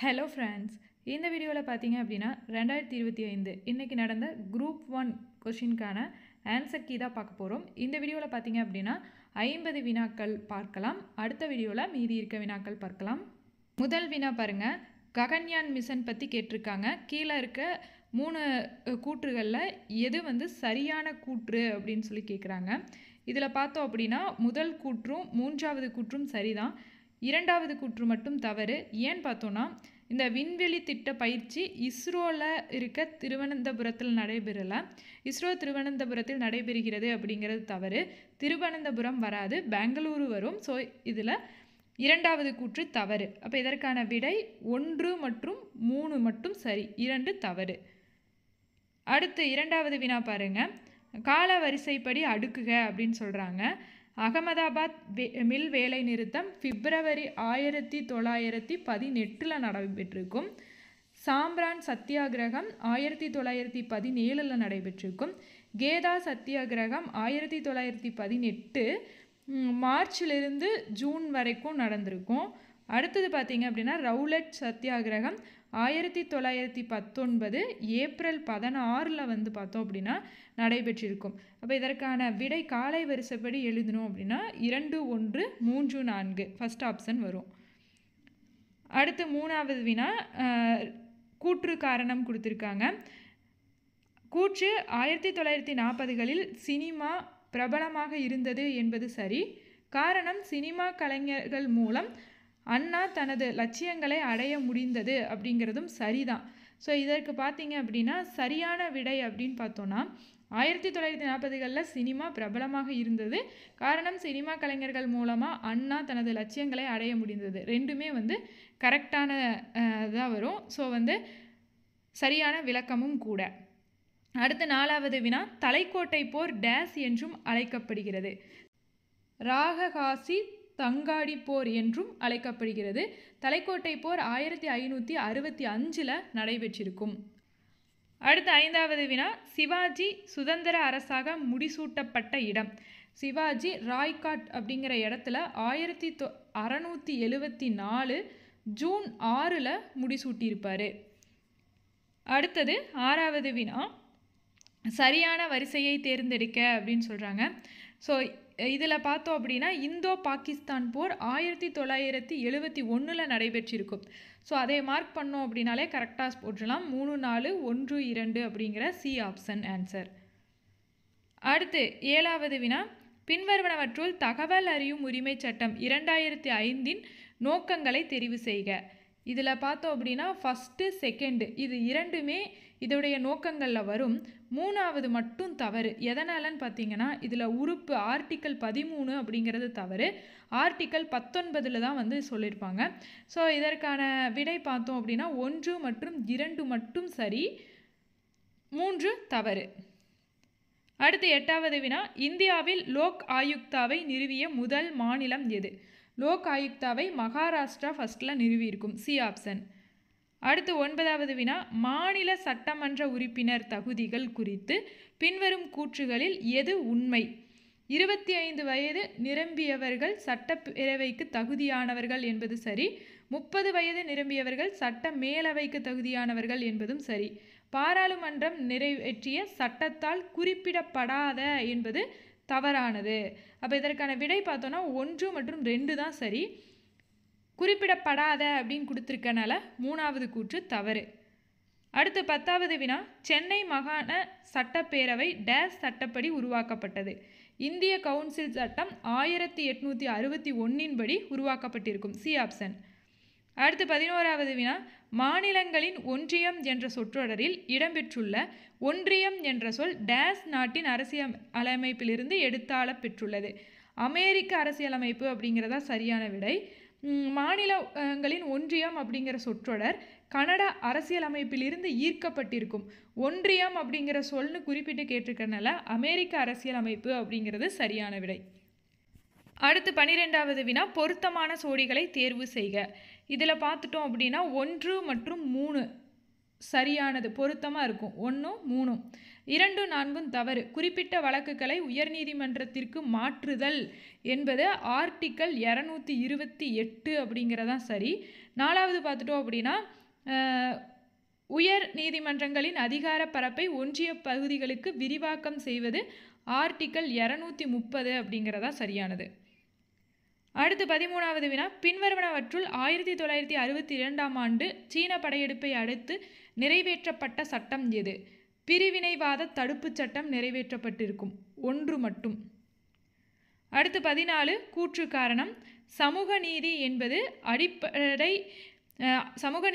Hello friends, இந்த வீடியோவில் பார்த்தீங்க அப்படின்னா 2025 இன்றைக்கி நடந்த குரூப் 1 கொஷினுக்கான ஆன்சர் கீ தான் பார்க்க போகிறோம். இந்த வீடியோவில் பார்த்தீங்க அப்படின்னா 50 வினாக்கள் பார்க்கலாம். அடுத்த வீடியோவில் மீதி இருக்க வினாக்கள் பார்க்கலாம். முதல் வினா பாருங்கள், ககன்யான் மிஷன் பற்றி கேட்டிருக்காங்க. கீழே இருக்க 3 கூற்றுகளில் எது சரியான கூற்று அப்படின்னு சொல்லி கேட்குறாங்க. இதில் பார்த்தோம் அப்படின்னா முதல் கூற்றும் மூன்றாவது கூற்றும் சரிதான், இரண்டாவது கூற்று மட்டும் தவறு. ஏன்னு பார்த்தோன்னா, இந்த விண்வெளி திட்ட பயிற்சி இஸ்ரோவில் இருக்க திருவனந்தபுரத்தில் நடைபெறலை. இஸ்ரோ திருவனந்தபுரத்தில் நடைபெறுகிறது அப்படிங்கிறது தவறு. திருவனந்தபுரம் வராது, பெங்களூரு வரும். ஸோ இதில் இரண்டாவது கூற்று தவறு. அப்போ இதற்கான விடை 1 மற்றும் 3 மட்டும் சரி, 2 தவறு. அடுத்து இரண்டாவது வினா பாருங்கள், கால வரிசைப்படி அடுக்குக அப்படின்னு சொல்கிறாங்க. அகமதாபாத் மில் வேலை நிறுத்தம் பிப்ரவரி 1918 நடைபெற்றிருக்கும். சாம்பிரான் சத்தியாகிரகம் 1917 நடைபெற்றிருக்கும். கேதா சத்தியாகிரகம் 1918 மார்ச்சிலிருந்து ஜூன் வரைக்கும் நடந்திருக்கும். அடுத்தது பார்த்தீங்க அப்படின்னா ரவுலட் சத்தியாகிரகம் 1919 ஏப்ரல் 16 பார்த்தோம் அப்படின்னா நடைபெற்றிருக்கும். அப்போ இதற்கான விடை காலை வரிசைப்படி எழுதணும் அப்படின்னா 2, 1, 3, 4 ஃபஸ்ட் ஆப்ஷன் வரும். அடுத்து மூணாவது வினா, கூற்று காரணம் கொடுத்துருக்காங்க. கூற்று 1940களில் சினிமா பிரபலமாக இருந்தது என்பது சரி. காரணம், சினிமா கலைஞர்கள் மூலம் அண்ணா தனது லட்சியங்களை அடைய முடிந்தது அப்படிங்கிறதும் சரிதான். ஸோ இதற்கு பார்த்தீங்க அப்படின்னா சரியான விடை அப்படின்னு பார்த்தோன்னா 1940களில் சினிமா பிரபலமாக இருந்தது. காரணம், சினிமா கலைஞர்கள் மூலமாக அண்ணா தனது லட்சியங்களை அடைய முடிந்தது. ரெண்டுமே கரெக்டான இதாக வரும். ஸோ சரியான விளக்கமும் கூட. அடுத்து நாலாவது வினா, தலைக்கோட்டை போர் டேஸ் என்றும் அழைக்கப்படுகிறது. ராககாசி தங்காடி போர் என்றும் அழைக்கப்படுகிறது. தலைக்கோட்டை போர் 1565 நடைபெற்றிருக்கும். அடுத்த ஐந்தாவது வினா, சிவாஜி சுதந்திர அரசாக முடிசூட்டப்பட்ட இடம். சிவாஜி ராய்காட் அப்படிங்கிற இடத்துல 1674 ஜூன் 6 முடிசூட்டியிருப்பார். அடுத்தது ஆறாவது வினா, சரியான வரிசையை தேர்ந்தெடுக்க அப்படின்னு சொல்கிறாங்க. ஸோ இதில் பார்த்தோம் அப்படின்னா இந்தோ பாகிஸ்தான் போர் 1971 நடைபெற்றிருக்கும். ஸோ அதை மார்க் பண்ணோம் அப்படின்னாலே கரெக்டாக போட்டுடலாம். 3, 4, 1, 2 அப்படிங்கிற சி ஆப்ஷன் ஆன்சர். அடுத்து ஏழாவது வினா, பின்வருவனவற்றுள் தகவல் அறியும் உரிமை சட்டம் 2005 நோக்கங்களை தெரிவு செய்க. இதில் பார்த்தோம் அப்படின்னா ஃபஸ்ட்டு செகண்டு இது இரண்டுமே இதோடைய நோக்கங்களில் வரும். மூணாவது மட்டும் தவறு. எதனாலன்னு பார்த்தீங்கன்னா இதில் உறுப்பு ஆர்டிக்கல் 13 அப்படிங்கிறது தவறு. ஆர்டிக்கல் 19 தான் சொல்லியிருப்பாங்க. ஸோ இதற்கான விடை பார்த்தோம் அப்படின்னா 1 மற்றும் 2 மட்டும் சரி, 3 தவறு. அடுத்து எட்டாவது வினா, இந்தியாவில் லோக் ஆயுக்தாவை நிறுவிய முதல் மாநிலம் எது? லோக் ஆயுக்தாவை மகாராஷ்டிரா ஃபஸ்ட்டில் நிறுவியிருக்கும், சி ஆப்ஷன். அடுத்து ஒன்பதாவது வினா, மாநில சட்டமன்ற உறுப்பினர் தகுதிகள் குறித்து பின்வரும் கூற்றுகளில் எது உண்மை? 25 வயது நிரம்பியவர்கள் சட்டப்பேரவைக்கு தகுதியானவர்கள் என்பது சரி. 30 வயது நிரம்பியவர்கள் சட்ட மேலவைக்கு தகுதியானவர்கள் என்பதும் சரி. பாராளுமன்றம் நிறைவேற்றிய சட்டத்தால் குறிப்பிடப்படாத என்பது தவறானது. அப்போ இதற்கான விடை பார்த்தோன்னா 1 மற்றும் 2 தான் சரி. குறிப்பிடப்படாத அப்படின்னு கொடுத்துருக்கனால மூணாவது கூற்று தவறு. அடுத்து 10வது வினா, சென்னை மாகாண சட்டப்பேரவை டேஸ் சட்டப்படி உருவாக்கப்பட்டது. இந்திய கவுன்சில் சட்டம் 1861 படி உருவாக்கப்பட்டிருக்கும், சி ஆப்ஷன். அடுத்து 11வது வினா, மாநிலங்களின் ஒன்றியம் என்ற சொற்றொடரில் இடம்பெற்றுள்ள ஒன்றியம் என்ற சொல் டேஸ் நாட்டின் அரசியலமைப்பிலிருந்து எடுத்தாள பெற்றுள்ளது. அமெரிக்க அரசியலமைப்பு அப்படிங்கிறதா சரியான விடை. மாநிலங்களின் ஒன்றியம் அப்படிங்கிற சொற்றொடர் கனடா அரசியலமைப்பிலிருந்து ஈர்க்கப்பட்டிருக்கும். ஒன்றியம் அப்படிங்கிற சொல்னு குறிப்பிட்டு கேட்டிருக்கனால அமெரிக்க அரசியலமைப்பு அப்படிங்கிறது சரியான விடை. அடுத்து 12வது வினா, பொருத்தமான சோடிகளை தேர்வு செய்க. இதில் பார்த்துட்டோம் அப்படின்னா 1 மற்றும் 3 சரியானது, பொருத்தமாக இருக்கும். 1, 3, 2, 4 தவறு. குறிப்பிட்ட வழக்குகளை உயர்நீதிமன்றத்திற்கு மாற்றுதல் என்பது ஆர்டிக்கல் 228 அப்படிங்கிறதான் சரி. 4வது பார்த்துட்டோம் அப்படின்னா உயர் நீதிமன்றங்களின் அதிகார பரப்பை ஒன்றிய பகுதிகளுக்கு விரிவாக்கம் செய்வது ஆர்டிக்கல் 230 அப்படிங்கிறதா சரியானது. அடுத்து 13வது வினா, பின்வருவனவற்றுள் 1962ஆம் ஆண்டு சீன படையெடுப்பை அடுத்து நிறைவேற்றப்பட்ட சட்டம் எது? பிரிவினைவாத தடுப்புச் சட்டம் நிறைவேற்றப்பட்டிருக்கும். 1 மட்டும். அடுத்து 14 கூற்று காரணம். சமூக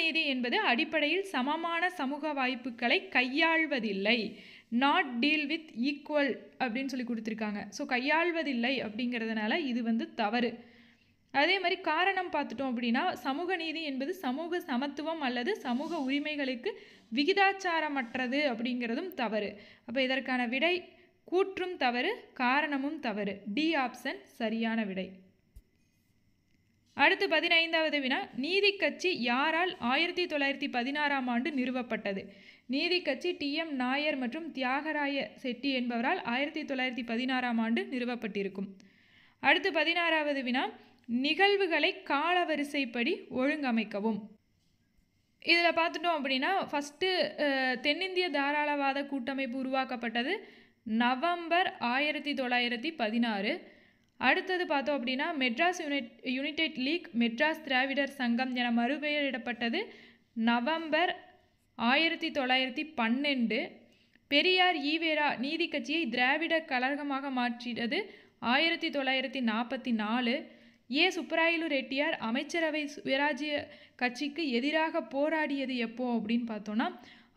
நீதி என்பது அடிப்படையில் சமமான சமூக வாய்ப்புகளை கையாள்வதில்லை. நாட் டீல் வித் ஈக்குவல் அப்படின்னு சொல்லி கொடுத்துருக்காங்க. ஸோ கையாள்வதில்லை அப்படிங்கிறதுனால இது தவறு. அதே மாதிரி காரணம் பார்த்துட்டோம் அப்படின்னா சமூக நீதி என்பது சமூக சமத்துவம் அல்லது சமூக உரிமைகளுக்கு விகிதாச்சாரமற்றது அப்படிங்கிறதும் தவறு. அப்போ இதற்கான விடை கூற்றும் தவறு, காரணமும் தவறு. டி ஆப்ஷன் சரியான விடை. அடுத்து 15வது வினா, நீதி கட்சி யாரால் 1916ஆம் ஆண்டு நிறுவப்பட்டது? நீதி கட்சி TM நாயர் மற்றும் தியாகராய செட்டி என்பவரால் 1916ஆம் ஆண்டு நிறுவப்பட்டிருக்கும். அடுத்து 16வது வினா, நிகழ்வுகளை காலவரிசைப்படி ஒழுங்கமைக்கவும். இதில் பார்த்துட்டோம் அப்படின்னா ஃபஸ்ட்டு தென்னிந்திய தாராளவாத கூட்டமைப்பு உருவாக்கப்பட்டது நவம்பர் 1916. அடுத்தது பார்த்தோம் அப்படின்னா மெட்ராஸ் யுனைடெட் லீக் மெட்ராஸ் திராவிடர் சங்கம் என மறுபெயரிடப்பட்டது நவம்பர் 1912. பெரியார் ஈவேரா நீதி கட்சியை திராவிட கழகமாக மாற்றியது 1944. சுப்பராயலு ரெட்டியார் அமைச்சரவை சுயராஜ்ய கட்சிக்கு எதிராக போராடியது எப்போ அப்படின்னு பார்த்தோன்னா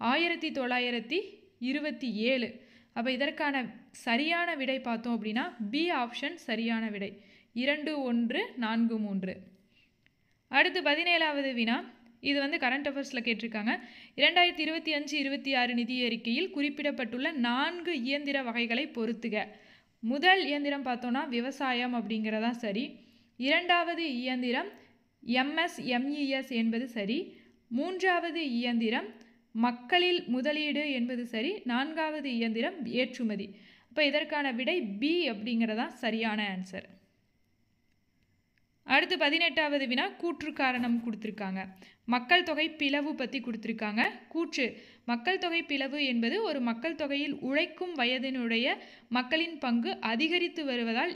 1927. அப்போ இதற்கான சரியான விடை பார்த்தோம் அப்படின்னா பி ஆப்ஷன் சரியான விடை. 2, 1, 4, 3. அடுத்து 17வது வினா, இது கரண்ட் அஃபேர்ஸில் கேட்டிருக்காங்க. 2025-26 நிதி அறிக்கையில் குறிப்பிடப்பட்டுள்ள 4 இயந்திர வகைகளை பொறுத்துக. முதல் இயந்திரம் பார்த்தோன்னா விவசாயம் அப்படிங்கிறதா சரி. 2வது இயந்திரம் MSMES என்பது சரி. 3வது இயந்திரம் மக்களில் முதலீடு என்பது சரி. 4வது இயந்திரம் ஏற்றுமதி. அப்போ இதற்கான விடை பி அப்படிங்கிறதா சரியான ஆன்சர். அடுத்து 18வது வினா, கூற்று காரணம் கொடுத்துருக்காங்க. மக்கள் தொகை பிளவு பற்றி கொடுத்துருக்காங்க. கூற்று, மக்கள் தொகை பிளவு என்பது ஒரு மக்கள் தொகையில் உழைக்கும் வயதினுடைய மக்களின் பங்கு அதிகரித்து வருவதால்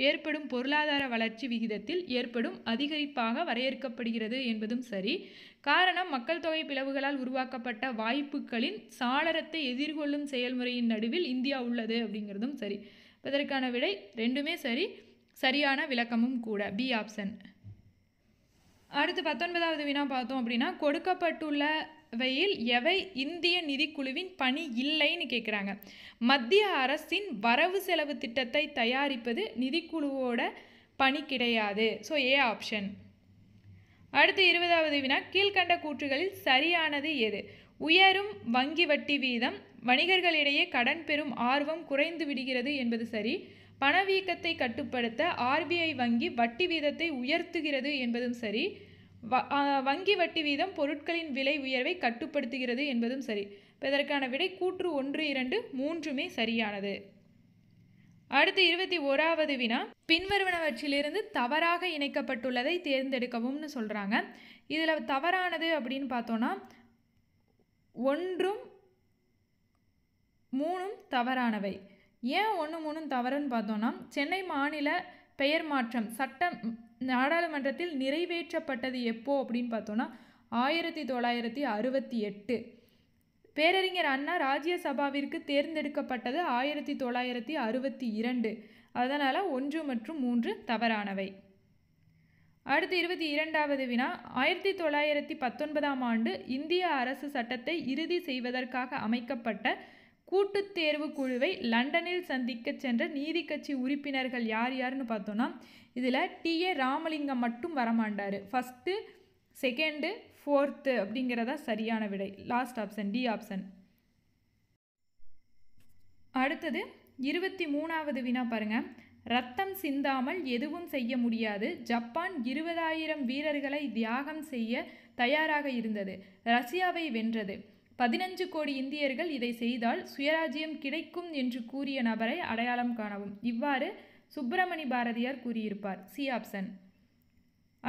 ஏற்படும் பொருளாதார வளர்ச்சி விகிதத்தில் ஏற்படும் அதிகரிப்பாக வரையறுக்கப்படுகிறது என்பதும் சரி. காரணம், மக்கள் தொகை பிளவுகளால் உருவாக்கப்பட்ட வாய்ப்புகளின் சாளரத்தை எதிர்கொள்ளும் செயல்முறையின் நடுவில் இந்தியா உள்ளது அப்படிங்கிறதும் சரி. இதற்கான விடை 2மே சரி, சரியான விளக்கமும் கூட. B option. அடுத்து 19வது வினா பார்த்தோம் அப்படின்னா கொடுக்கப்பட்டுள்ளவையில் எவை இந்திய நிதிக்குழுவின் பணி இல்லைன்னு கேட்குறாங்க. மத்திய அரசின் வரவு செலவு திட்டத்தை தயாரிப்பது நிதிக்குழுவோட பணி கிடையாது. So A option. அடுத்து 20வது வினா, கீழ்கண்ட கூற்றுகளில் சரியானது எது? உயரும் வங்கி வட்டி வீதம் வணிகர்களிடையே கடன் பெறும் ஆர்வம் குறைந்து விடுகிறது என்பது சரி. பணவீக்கத்தை கட்டுப்படுத்த RBI வங்கி வட்டி வீதத்தை உயர்த்துகிறது என்பதும் சரி. வங்கி வட்டி வீதம் பொருட்களின் விலை உயர்வை கட்டுப்படுத்துகிறது என்பதும் சரி. இப்போ இதற்கான விடை கூற்று 1, 2, 3மே சரியானது. அடுத்து 21வது வினா, பின்வருவனவற்றிலிருந்து தவறாக இணைக்கப்பட்டுள்ளதை தேர்ந்தெடுக்கவும்னு சொல்கிறாங்க. இதில் தவறானது அப்படின்னு பார்த்தோன்னா 1, 3 தவறானவை. ஏன் 1, 3 தவறுன்னு பார்த்தோன்னா சென்னை மாநில பெயர் மாற்றம் சட்டம் நாடாளுமன்றத்தில் நிறைவேற்றப்பட்டது எப்போ அப்படின்னு பார்த்தோன்னா 1968. பேரறிஞர் அண்ணா ராஜ்யசபாவிற்கு தேர்ந்தெடுக்கப்பட்டது 1962. அதனால் 1 மற்றும் 3 தவறானவை. அடுத்து 22வது வினா, 1919ஆம் ஆண்டு இந்திய அரசு சட்டத்தை இறுதி செய்வதற்காக அமைக்கப்பட்ட கூட்டுத் தேர்வு குழுவை லண்டனில் சந்திக்க சென்ற நீதி கட்சி உறுப்பினர்கள் யார் யாருன்னு பார்த்தோன்னா இதில் TA ராமலிங்கம் மட்டும் வரமாட்டார். 1, 2, 4 அப்படிங்கிறதா சரியான விடை. Last option D option. அடுத்தது 23வது வினா பாருங்க. ரத்தம் சிந்தாமல் எதுவும் செய்ய முடியாது. ஜப்பான் 20,000 வீரர்களை தியாகம் செய்ய தயாராக இருந்தது. ரஷ்யாவை வென்றது. 15 கோடி இந்தியர்கள் இதை செய்தால் சுயராஜ்யம் கிடைக்கும் என்று கூறிய நபரை அடையாளம் காணவும். இவ்வாறு சுப்பிரமணி பாரதியார் கூறியிருப்பார். C option.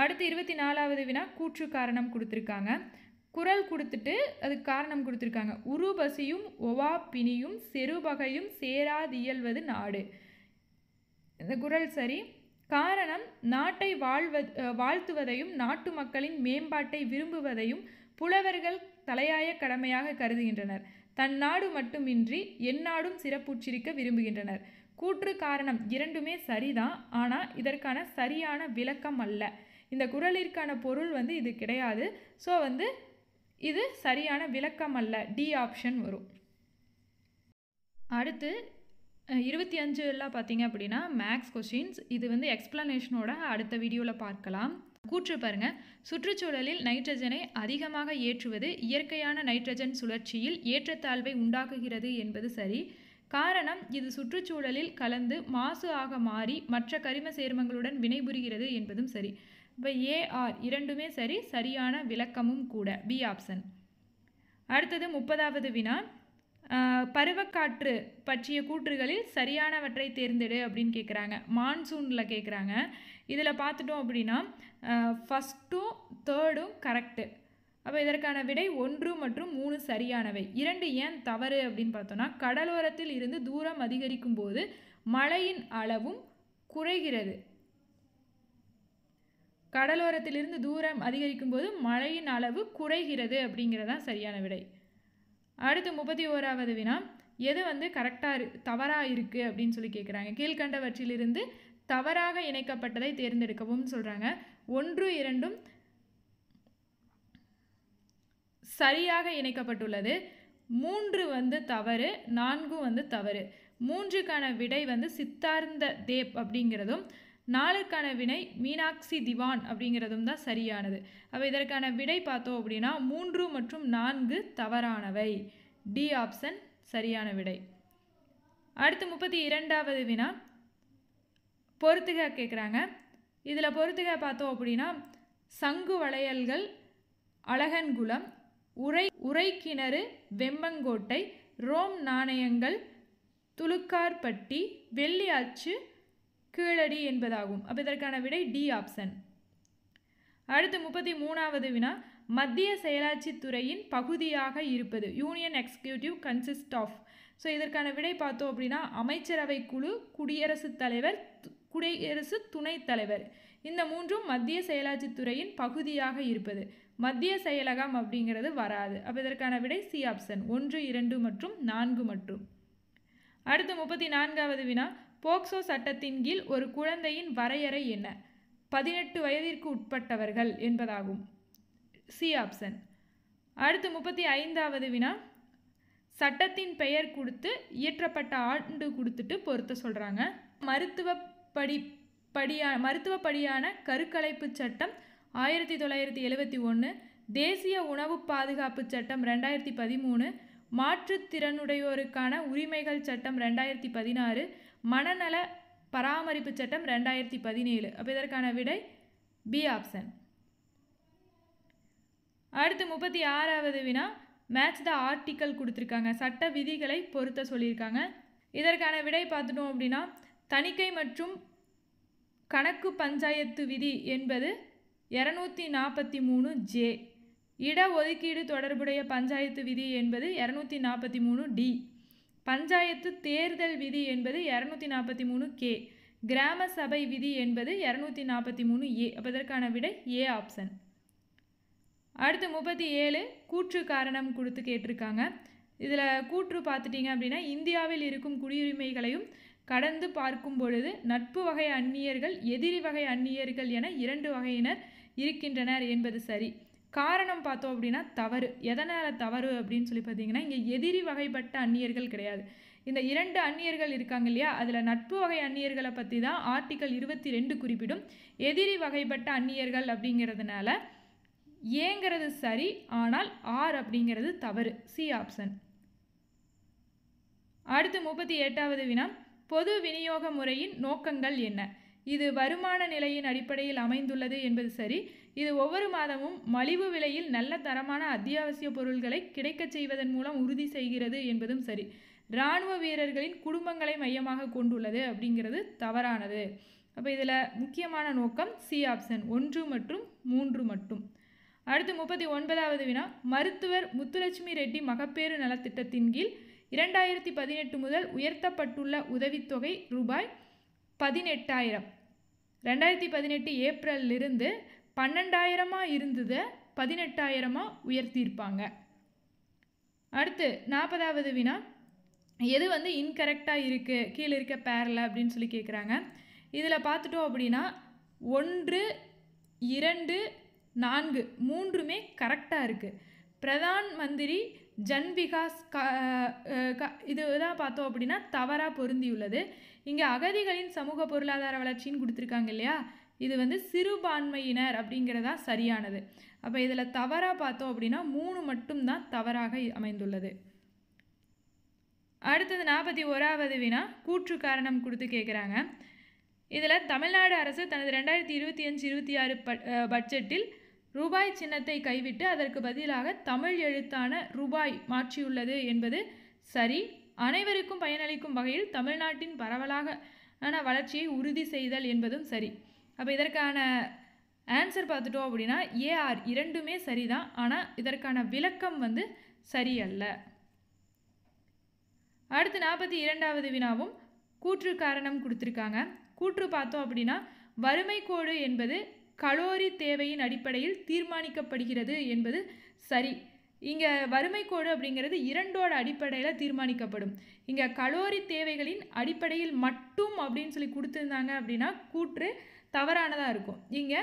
அடுத்து 24வது வினா கூற்று காரணம் கொடுத்துருக்காங்க. குறள் கொடுத்துட்டு அதுக்கு காரணம் கொடுத்துருக்காங்க. உருபசியும் ஒவா பிணியும் செருபகையும் சேராதியல்வது நாடு. இந்த குறள் சரி. காரணம் நாட்டை வாழ்த்துவதையும் நாட்டு மக்களின் மேம்பாட்டை விரும்புவதையும் புலவர்கள் தலையாய கடமையாக கருதுகின்றனர். தன் நாடு மட்டுமின்றி எந்நாடும் சிறப்புற்றிருக்க விரும்புகின்றனர். கூற்று காரணம் இரண்டுமே சரிதான், ஆனால் இதற்கான சரியான விளக்கம் அல்ல. இந்த குறளிற்கான பொருள் இது கிடையாது. ஸோ இது சரியான விளக்கம் அல்ல. டி ஆப்ஷன் வரும். அடுத்து 25 எல்லாம் பார்த்தீங்க அப்படின்னா மேக்ஸ் கொஸ்டின்ஸ். இது எக்ஸ்பிளனேஷனோட அடுத்த வீடியோவில் பார்க்கலாம். கூற்று பாருங்க. சுற்றுச்சூழலில் நைட்ரஜனை அதிகமாக ஏற்றுவது இயற்கையான நைட்ரஜன் சுழற்சியில் ஏற்றத்தாழ்வை உண்டாக்குகிறது என்பது சரி. காரணம் இது சுற்றுச்சூழலில் கலந்து மாசு ஆக மாறி மற்ற கரிம சேர்மங்களுடன் வினைபுரிகிறது என்பதும் சரி. இப்போ ஏஆர் இரண்டுமே சரி, சரியான விளக்கமும் கூட. B option. அடுத்தது 30வது வினா. பருவக்காற்று பற்றிய கூற்றுகளில் சரியானவற்றை தேர்ந்தெடு அப்படின்னு கேட்குறாங்க. மான்சூனில் கேட்குறாங்க. இதில் பார்த்துட்டோம் அப்படின்னா ஃபஸ்ட்டும் தேர்டும் கரெக்டு. அப்போ இதற்கான விடை 1 மற்றும் 3 சரியானவை. 2 ஏன் தவறு அப்படின்னு பார்த்தோன்னா, கடலோரத்தில் இருந்து தூரம் அதிகரிக்கும் போது மழையின் அளவும் குறைகிறது. கடலோரத்திலிருந்து தூரம் அதிகரிக்கும் போது மழையின் அளவு குறைகிறது அப்படிங்கிறதான் சரியான விடை. அடுத்து 31வது வினா. எது கரெக்டாக தவறாக இருக்குது அப்படின்னு சொல்லி கேட்குறாங்க. கீழ்கண்டவற்றிலிருந்து தவறாக இணைக்கப்பட்டதை தேர்ந்தெடுக்கவும் சொல்கிறாங்க. 1, 2 சரியாக இணைக்கப்பட்டுள்ளது. 3 தவறு, 4 தவறு. 3க்கான விடை சித்தார்ந்த தேப் அப்படிங்கிறதும் 4க்கான விடை மீனாட்சி திவான் அப்படிங்கிறதும் தான் சரியானது. அப்போ இதற்கான விடை பார்த்தோம் அப்படின்னா 3 மற்றும் 4 தவறானவை. டி ஆப்ஷன் சரியான விடை. அடுத்து 32வது வினா. பொறுத்துக கேட்குறாங்க. இதில் பொறுத்துக பார்த்தோம் அப்படின்னா சங்கு வளையல்கள், அழகன்குளம், உரைக்கிணறு, வெம்பங்கோட்டை, ரோம் நாணயங்கள், துலுக்கார்பட்டி, வெள்ளி அச்சு, கீழடி என்பதாகும். அப்போ இதற்கான விடை டி ஆப்ஷன். அடுத்து 33வது வினா. மத்திய செயலாட்சி துறையின் பகுதியாக இருப்பது. Union executive consist of. So இதற்கான விடை பார்த்தோம் அப்படின்னா அமைச்சரவை குழு, குடியரசுத் தலைவர், குடியரசு துணைத் தலைவர். இந்த 3ம் மத்திய செயலாட்சி துறையின் பகுதியாக இருப்பது. மத்திய செயலகம் அப்படிங்கிறது வராது. அப்போ இதற்கான விடை சி ஆப்ஷன். 1, 2 மற்றும் 4 மற்றும். அடுத்து 34வது வினா. போக்சோ சட்டத்தின் கீழ் ஒரு குழந்தையின் வரையறை என்ன? 18 வயதிற்கு உட்பட்டவர்கள் என்பதாகும். C option. அடுத்து 35வது வினா. சட்டத்தின் பெயர் கொடுத்து இயற்றப்பட்ட ஆண்டு கொடுத்துட்டு பொறுத்த சொல்கிறாங்க. மருத்துவப்படியான கருக்கலைப்பு சட்டம் 1971, தேசிய உணவு பாதுகாப்பு சட்டம் 2013, மாற்றுத்திறனுடையோருக்கான உரிமைகள் சட்டம் 2016, மனநல பராமரிப்பு சட்டம் 2017. அப்போ இதற்கான விடை பி ஆப்ஷன். அடுத்து 36வது வினா. மேட்ச் த ஆர்டிக்கல் கொடுத்துருக்காங்க. சட்ட விதிகளை பொருத்த சொல்லியிருக்காங்க. இதற்கான விடை பார்த்துட்டோம் அப்படின்னா தணிக்கை மற்றும் கணக்கு பஞ்சாயத்து விதி என்பது 243 ஜே. இடஒதுக்கீடு தொடர்புடைய பஞ்சாயத்து விதி என்பது 243 டி. பஞ்சாயத்து தேர்தல் விதி என்பது 243 கே. கிராம சபை விதி என்பது 243 ஏ. அப்போ இதற்கான விடை ஏ ஆப்ஷன். அடுத்து 37 கூற்று காரணம் கொடுத்து கேட்டிருக்காங்க. இதில் கூற்று பார்த்துட்டிங்க அப்படின்னா இந்தியாவில் இருக்கும் குடியுரிமைகளையும் கடந்து பார்க்கும் பொழுது நட்பு வகை அந்நியர்கள், எதிரி வகை அந்நியர்கள் என 2 வகையினர் இருக்கின்றனர் என்பது சரி. காரணம் பார்த்தோம் அப்படின்னா தவறு. எதனால் தவறு அப்படின்னு சொல்லி பார்த்தீங்கன்னா இங்கே எதிரி வகைப்பட்ட அந்நியர்கள் கிடையாது. இந்த 2 அந்நியர்கள் இருக்காங்க இல்லையா, அதில் நட்பு வகை அந்நியர்களை பற்றி தான் ஆர்டிக்கல் 22 குறிப்பிடும். எதிரி வகைப்பட்ட அந்நியர்கள் அப்படிங்கிறதுனால ஏங்கிறது சரி, ஆனால் ஆர் அப்படிங்கிறது தவறு. C option. அடுத்து 38வது வினா. பொது விநியோக முறையின் நோக்கங்கள் என்ன? இது வருமான நிலையின் அடிப்படையில் அமைந்துள்ளது என்பது சரி. இது ஒவ்வொரு மாதமும் மலிவு விலையில் நல்ல தரமான அத்தியாவசிய பொருட்களை கிடைக்கச் செய்வதன் மூலம் உறுதி செய்கிறது என்பதும் சரி. இராணுவ வீரர்களின் குடும்பங்களை மையமாக கொண்டுள்ளது அப்படிங்கிறது தவறானது. அப்போ இதில் முக்கியமான நோக்கம் சி ஆப்ஷன் 1 மற்றும் 3 மட்டும். அடுத்து 39வது வினா, மருத்துவர் முத்துலட்சுமி ரெட்டி மகப்பேறு நலத்திட்டத்தின் கீழ் 2018 முதல் உயர்த்தப்பட்டுள்ள உதவித்தொகை ரூபாய் 18,000. 2018 ஏப்ரலிலிருந்து 12,000 இருந்தது 18,000 உயர்த்தியிருப்பாங்க. அடுத்து 40வது வினா, எது வந்து இன்கரெக்டாக இருக்குது கீழே இருக்க பேரில் அப்படின்னு சொல்லி கேட்குறாங்க. இதில் பார்த்துட்டோம் அப்படின்னா 1, 2, 4 மூன்றுமே கரெக்டாக இருக்குது. பிரதான் மந்திரி ஜன் விகாஸ் இதுதான் பார்த்தோம் அப்படின்னா தவறாக பொருந்தியுள்ளது. இங்கே அகதிகளின் சமூக பொருளாதார வளர்ச்சின்னு கொடுத்துருக்காங்க இல்லையா, இது வந்து சிறுபான்மையினர் அப்படிங்கிறதா சரியானது. அப்போ இதில் தவறாக பார்த்தோம் அப்படின்னா 3 மட்டும்தான் தவறாக அமைந்துள்ளது. அடுத்தது 41வது வினா, கூற்று காரணம் கொடுத்து கேட்குறாங்க. இதில் தமிழ்நாடு அரசு தனது 2025-26 பட்ஜெட்டில் ரூபாய் சின்னத்தை கைவிட்டு அதற்கு பதிலாக தமிழ் எழுத்தான ரூபாய் மாற்றியுள்ளது என்பது சரி. அனைவருக்கும் பயனளிக்கும் வகையில் தமிழ்நாட்டின் பரவலான வளர்ச்சியை உறுதி செய்தல் என்பதும் சரி. அப்போ இதற்கான ஆன்சர் பார்த்துட்டோம் அப்படின்னா ஏஆர் இரண்டுமே சரிதான். ஆனால் இதற்கான விளக்கம் வந்து சரியல்ல. அடுத்து 42வது வினாவும் கூற்று காரணம் கொடுத்துருக்காங்க. கூற்று பார்த்தோம் அப்படின்னா வறுமை கோடு என்பது கலோரி தேவையின் அடிப்படையில் தீர்மானிக்கப்படுகிறது என்பது சரி. இங்கே வறுமை கோடு அப்படிங்கிறது 2ஓட அடிப்படையில் தீர்மானிக்கப்படும். இங்கே கலோரி தேவைகளின் அடிப்படையில் மட்டும் அப்படின்னு சொல்லி கொடுத்துருந்தாங்க அப்படின்னா கூற்று தவறானதாக இருக்கும். இங்கே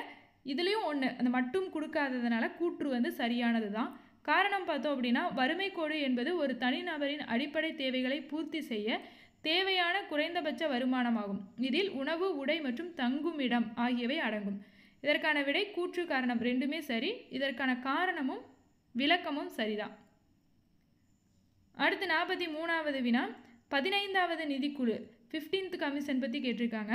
இதுலேயும் ஒன்று அந்த மட்டும் கொடுக்காததுனால கூற்று வந்து சரியானது தான். காரணம் பார்த்தோம் அப்படின்னா வறுமை கோடு என்பது ஒரு தனிநபரின் அடிப்படை தேவைகளை பூர்த்தி செய்ய தேவையான குறைந்தபட்ச வருமானமாகும். இதில் உணவு, உடை மற்றும் தங்குமிடம் ஆகியவை அடங்கும். இதற்கான விடை கூற்று காரணம் ரெண்டுமே சரி. இதற்கான காரணமும் விளக்கமும் சரிதான். அடுத்து 43வது வினா, 15வது நிதிக்குழு 15th கமிஷன் பற்றி கேட்டிருக்காங்க.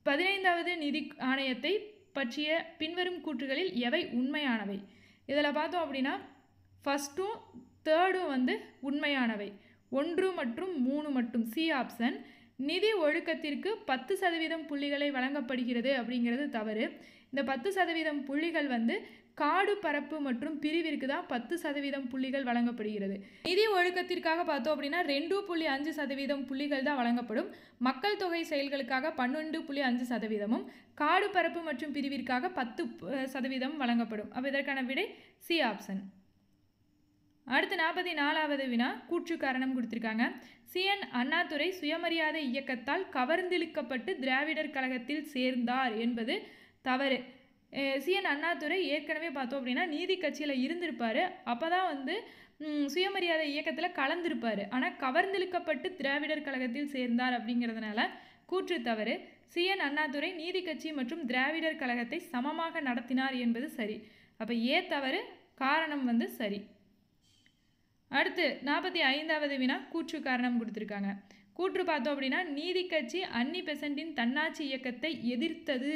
15வது நிதி ஆணையத்தை பற்றிய பின்வரும் கூற்றுகளில் எவை உண்மையானவை? இதில் பார்த்தோம் அப்படின்னா ஃபஸ்ட்டும் 3டும் வந்து உண்மையானவை. 1 மற்றும் 3 மட்டும் சி ஆப்ஷன். நிதி ஒழுக்கத்திற்கு 10% புள்ளிகளை வழங்கப்படுகிறது அப்படிங்கிறது தவறு. இந்த 10% புள்ளிகள் வந்து காடு பரப்பு மற்றும் பிரிவிற்கு தான் 10% புள்ளிகள் வழங்கப்படுகிறது. நிதி ஒழுக்கத்திற்காக பார்த்தோம் அப்படின்னா 2.5% புள்ளிகள் தான் வழங்கப்படும். மக்கள் தொகை செயல்களுக்காக 12.5%, காடு பரப்பு மற்றும் பிரிவிற்காக 10% வழங்கப்படும். அப்போ இதற்கான விடை சி ஆப்ஷன். அடுத்து 44வது வினா, கூற்று காரணம் கொடுத்துருக்காங்க. சிஎன் அண்ணாதுரை சுயமரியாதை இயக்கத்தால் கவர்ந்திழுக்கப்பட்டு திராவிடர் கழகத்தில் சேர்ந்தார் என்பது தவறு. சிஎன் அண்ணாதுரை ஏற்கனவே பார்த்தோம் அப்படின்னா நீதி கட்சியில் இருந்திருப்பார். அப்போ தான் வந்து சுயமரியாதை இயக்கத்தில் கலந்திருப்பார். ஆனால் கவர்ந்திழுக்கப்பட்டு திராவிடர் கழகத்தில் சேர்ந்தார் அப்படிங்கிறதுனால கூற்று தவறு. சிஎன் அண்ணாதுரை நீதி கட்சி மற்றும் திராவிடர் கழகத்தை சமமாக நடத்தினார் என்பது சரி. அப்போ ஏ தவறு, காரணம் வந்து சரி. அடுத்து 45வது வினா, கூற்று காரணம் கொடுத்துருக்காங்க. கூற்று பார்த்தோம் அப்படின்னா நீதி கட்சி அன்னி பெசண்டின் தன்னாட்சி இயக்கத்தை எதிர்த்தது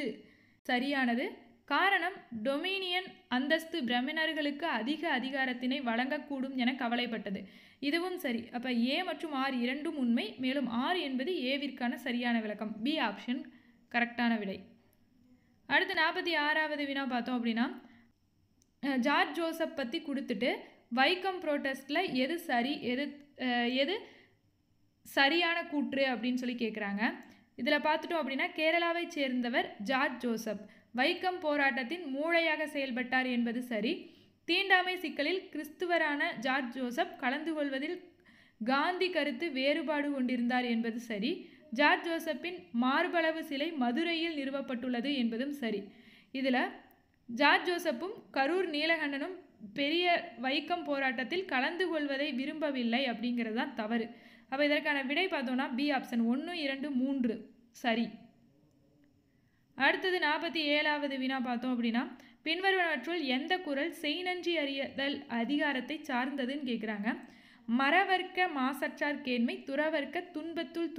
சரியானது. காரணம் டொமினியன் அந்தஸ்து பிராமணர்களுக்கு அதிக அதிகாரத்தினை வழங்கக்கூடும் என கவலைப்பட்டது. இதுவும் சரி. அப்போ ஏ மற்றும் ஆர் இரண்டும் உண்மை. மேலும் ஆர் என்பது ஏவிற்கான சரியான விளக்கம். பி ஆப்ஷன் கரெக்டான விடை. அடுத்து 46வது வினா பார்த்தோம் அப்படின்னா ஜார்ஜ் ஜோசப் பற்றி கொடுத்துட்டு வைக்கம் ப்ரோட்டஸ்டில் எது சரி எது சரியான கூற்று அப்படின்னு சொல்லி கேட்குறாங்க. இதில் பார்த்துட்டோம் அப்படின்னா கேரளாவை சேர்ந்தவர் ஜார்ஜ் ஜோசப் வைக்கம் போராட்டத்தின் மூளையாக செயல்பட்டார் என்பது சரி. தீண்டாமை சிக்கலில் கிறிஸ்துவரான ஜார்ஜ் ஜோசப் கலந்து கொள்வதில் காந்தி கருத்து வேறுபாடு கொண்டிருந்தார் என்பது சரி. ஜார்ஜ் ஜோசப்பின் மார்பளவு சிலை மதுரையில் நிறுவப்பட்டுள்ளது என்பதும் சரி. இதில் ஜார்ஜ் ஜோசப்பும் கரூர் நீலகண்டனும் பெரிய வைக்கம் போராட்டத்தில் கலந்து கொள்வதை விரும்பவில்லை அப்படிங்கிறது தான் தவறு. அப்போ இதற்கான விடை பார்த்தோன்னா பி ஆப்ஷன் 1, 2, 3 சரி. அடுத்தது 47வது வினா பார்த்தோம் அப்படின்னா பின்வருவனவற்றுள் எந்த குறள் செய்நன்றி அறிதல் அதிகாரத்தை சார்ந்ததுன்னு கேட்குறாங்க. மறவர்க்க மாசற்றார் கேண்மை துறவர்க்க துன்பத்துள்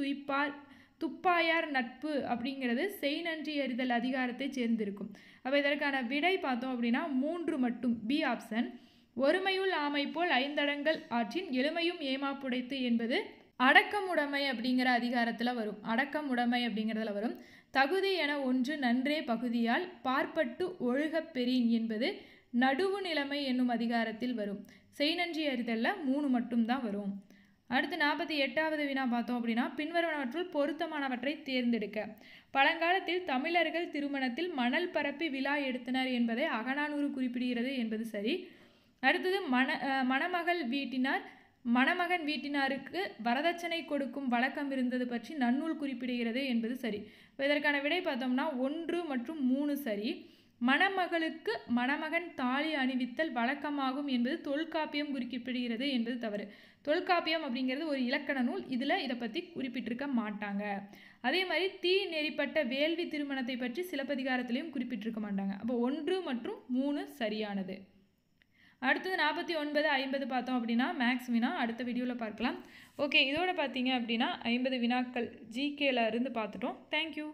துப்பாயார் நட்பு அப்படிங்கிறது செய்நன்றி அறிதல் அதிகாரத்தை சேர்ந்திருக்கும். அப்போ இதற்கான விடை பார்த்தோம் அப்படின்னா 3 மட்டும் பி ஆப்ஷன். ஒருமையுள் ஆமை போல் 5 அடங்கல் ஆற்றின் எளிமையும் ஏமாப்புடைத்து என்பது அடக்கமுடைமை அப்படிங்கிற அதிகாரத்தில் வரும். அடக்கமுடைமை அப்படிங்கிறதுல வரும். தகுதி என ஒன்று நன்றே பகுதியால் பார்ப்பட்டு ஒழுகப் பெறின் என்பது நடுவு நிலைமை என்னும் அதிகாரத்தில் வரும். செய்நன்றி அறிதல்ல 3 மட்டும்தான் வரும். அடுத்து 48வது வினா பார்த்தோம் அப்படின்னா பின்வருவனவற்றுள் பொருத்தமானவற்றை தேர்ந்தெடுக்க. பழங்காலத்தில் தமிழர்கள் திருமணத்தில் மணல் பரப்பி விழா எடுத்தனர் என்பதை அகநானூறு குறிப்பிடுகிறது என்பது சரி. அடுத்தது மணமகன் வீட்டினாருக்கு வரதட்சணை கொடுக்கும் வழக்கம் இருந்தது பற்றி நன்னூல் குறிப்பிடுகிறது என்பது சரி. இதற்கான விடை பார்த்தோம்னா 1 மற்றும் 3 சரி. மணமகளுக்கு மணமகன் தாலி அணிவித்தல் வழக்கமாகும் என்பது தொல்காப்பியம் குறிப்பிடுகிறது என்பது தவறு. தொல்காப்பியம் அப்படிங்கிறது ஒரு இலக்கண நூல். இதை பற்றி குறிப்பிட்டிருக்க மாட்டாங்க. அதே மாதிரி தீ நெறிப்பட்ட வேள்வி திருமணத்தை பற்றி சிலப்பதிகாரத்திலையும் குறிப்பிட்டிருக்க மாட்டாங்க. அப்போ 1 மற்றும் 3 சரியானது. அடுத்தது 49, 50 பார்த்தோம் அப்படின்னா மேக்ஸ் வினா அடுத்த வீடியோவில் பார்க்கலாம். ஓகே, இதோட பார்த்தீங்க அப்படின்னா 50 வினாக்கள் ஜிகேல இருந்து பார்த்துட்டோம். தேங்க்யூ.